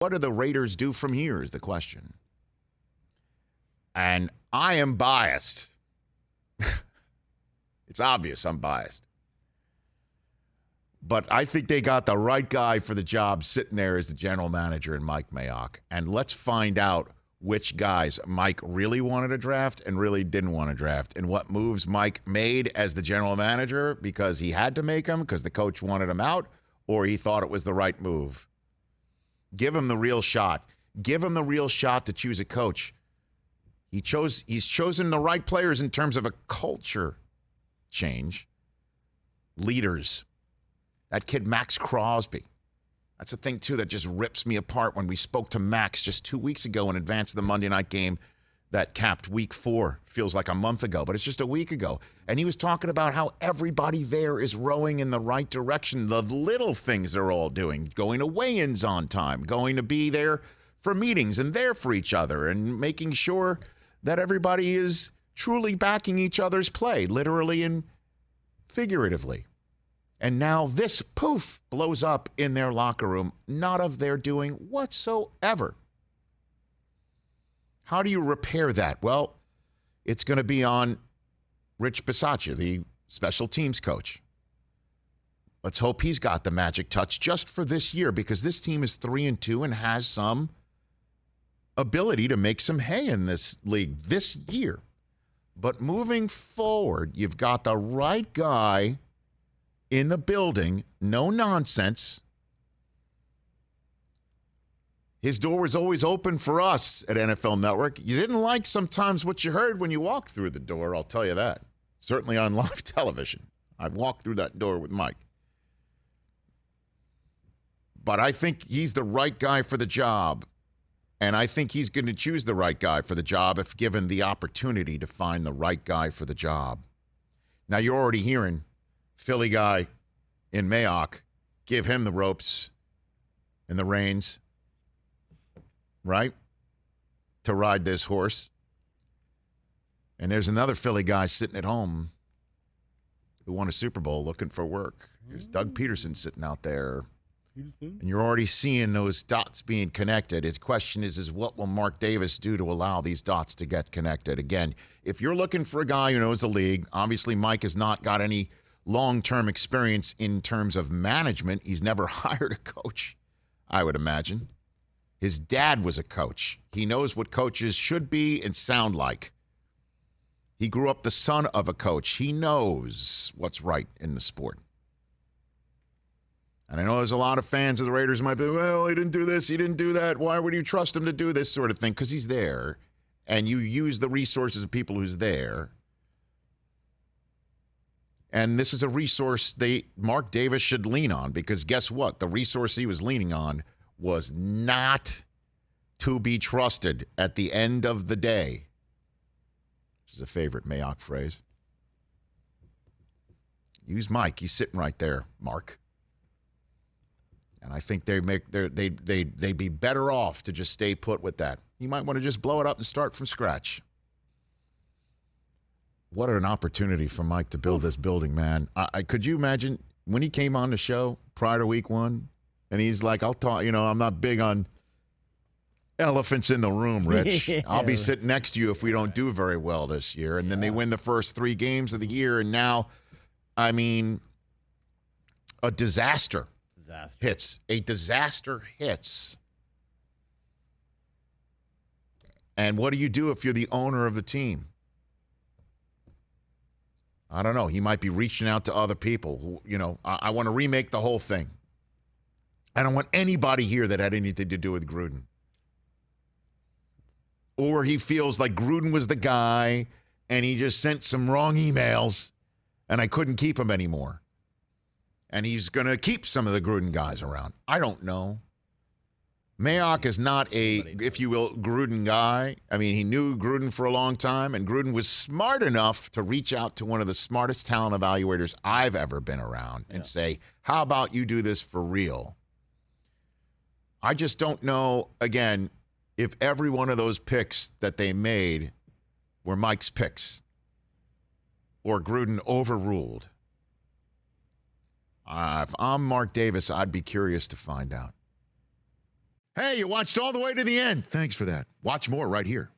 what do the Raiders do from here is the question. And I am biased. It's obvious I'm biased. But I think they got the right guy for the job sitting there as the general manager in Mike Mayock. And let's find out which guys Mike really wanted to draft and really didn't want to draft, and what moves Mike made as the general manager because he had to make them because the coach wanted him out, or he thought it was the right move. Give him the real shot. Give him the real shot to choose a coach. He's chosen the right players in terms of a culture change. Leaders. That kid Max Crosby. That's the thing, too, that just rips me apart. When we spoke to Max just 2 weeks ago in advance of the Monday night game that capped week 4. Feels like a month ago, but it's just a week ago. And he was talking about how everybody there is rowing in the right direction. The little things they're all doing. Going to weigh-ins on time. Going to be there for meetings and there for each other. And making sure that everybody is truly backing each other's play, literally and figuratively. And now this, poof, blows up in their locker room, not of their doing whatsoever. How do you repair that? Well, it's going to be on Rich Bisaccia, the special teams coach. Let's hope he's got the magic touch just for this year, because this team is 3-2 and has some ability to make some hay in this league this year. But moving forward, you've got the right guy in the building, no nonsense. His door was always open for us at NFL Network. You didn't like sometimes what you heard when you walked through the door, I'll tell you that. Certainly on live television. I've walked through that door with Mike. But I think he's the right guy for the job. And I think he's going to choose the right guy for the job if given the opportunity to find the right guy for the job. Now, you're already hearing Philly guy in Mayock, give him the ropes and the reins, right, to ride this horse. And there's another Philly guy sitting at home who won a Super Bowl looking for work. There's Doug Pederson sitting out there. And you're already seeing those dots being connected. Its question is what will Mark Davis do to allow these dots to get connected? Again, if you're looking for a guy who knows the league, obviously Mike has not got any long-term experience in terms of management. He's never hired a coach, I would imagine. His dad was a coach. He knows what coaches should be and sound like. He grew up the son of a coach. He knows what's right in the sport. And I know there's a lot of fans of the Raiders who might be, well, he didn't do this, he didn't do that. Why would you trust him to do this sort of thing? Because he's there, and you use the resources of people who's there. And this is a resource Mark Davis should lean on, because guess what? The resource he was leaning on was not to be trusted at the end of the day, which is a favorite Mayock phrase. Use Mike. He's sitting right there, Mark. And I think they'd be better off to just stay put with that. You might want to just blow it up and start from scratch. What an opportunity for Mike to build this building, man. Could you imagine when he came on the show prior to week 1, and he's like, I'll talk, I'm not big on elephants in the room, Rich. Yeah. I'll be sitting next to you if we don't do very well this year. And then they win the first 3 games of the year, and now, a disaster hits. A disaster hits. And what do you do if you're the owner of the team? I don't know. He might be reaching out to other people. I want to remake the whole thing. I don't want anybody here that had anything to do with Gruden. Or he feels like Gruden was the guy and he just sent some wrong emails and I couldn't keep him anymore. And he's going to keep some of the Gruden guys around. I don't know. Mayock is not a, if you will, Gruden guy. I mean, he knew Gruden for a long time, and Gruden was smart enough to reach out to one of the smartest talent evaluators I've ever been around and say, how about you do this for real? I just don't know, again, if every one of those picks that they made were Mike's picks or Gruden overruled. If I'm Mark Davis, I'd be curious to find out. Hey, you watched all the way to the end. Thanks for that. Watch more right here.